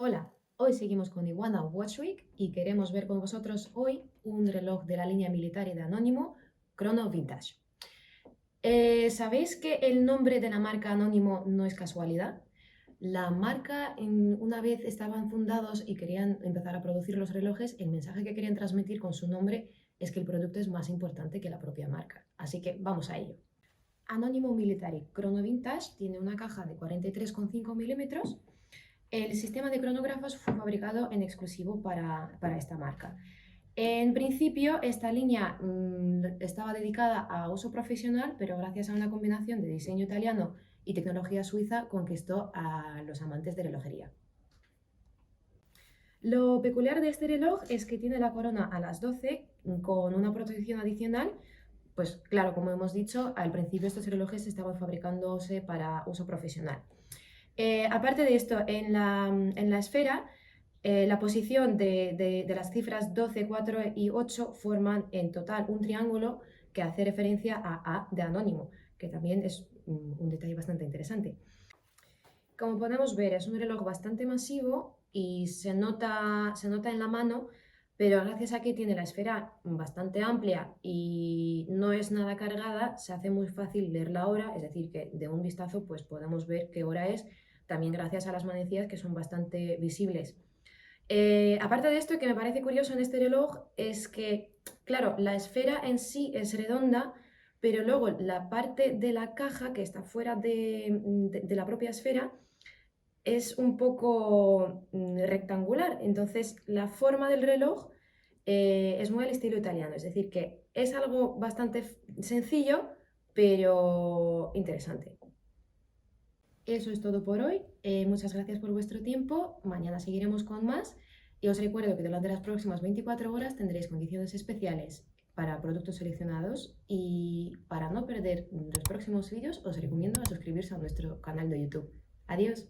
Hola, hoy seguimos con Iguana Watch Week y queremos ver con vosotros hoy un reloj de la línea militar de Anónimo, Chrono Vintage. ¿Sabéis que el nombre de la marca Anónimo no es casualidad? La marca, una vez estaban fundados y querían empezar a producir los relojes, el mensaje que querían transmitir con su nombre es que el producto es más importante que la propia marca. Así que vamos a ello. Anónimo Military Chrono Vintage tiene una caja de 43,5 milímetros. El sistema de cronógrafos fue fabricado en exclusivo para esta marca. En principio, esta línea estaba dedicada a uso profesional, pero gracias a una combinación de diseño italiano y tecnología suiza conquistó a los amantes de relojería. Lo peculiar de este reloj es que tiene la corona a las 12 con una protección adicional. Pues claro, como hemos dicho, al principio estos relojes estaban fabricándose para uso profesional. Aparte de esto, en la esfera, la posición de las cifras 12, 4 y 8 forman en total un triángulo que hace referencia a de anónimo, que también es un detalle bastante interesante. Como podemos ver, es un reloj bastante masivo y se nota en la mano, pero gracias a que tiene la esfera bastante amplia y no es nada cargada, se hace muy fácil leer la hora, es decir, que de un vistazo pues podemos ver qué hora es, también gracias a las manecillas que son bastante visibles. Aparte de esto, que me parece curioso en este reloj es que, claro, la esfera en sí es redonda, pero luego la parte de la caja que está fuera de la propia esfera es un poco rectangular. Entonces, la forma del reloj es muy al estilo italiano, es decir, que es algo bastante sencillo, pero interesante. Eso es todo por hoy. Muchas gracias por vuestro tiempo. Mañana seguiremos con más. Y os recuerdo que durante las próximas 24 horas tendréis condiciones especiales para productos seleccionados. Y para no perder los próximos vídeos, os recomiendo suscribirse a nuestro canal de YouTube. Adiós.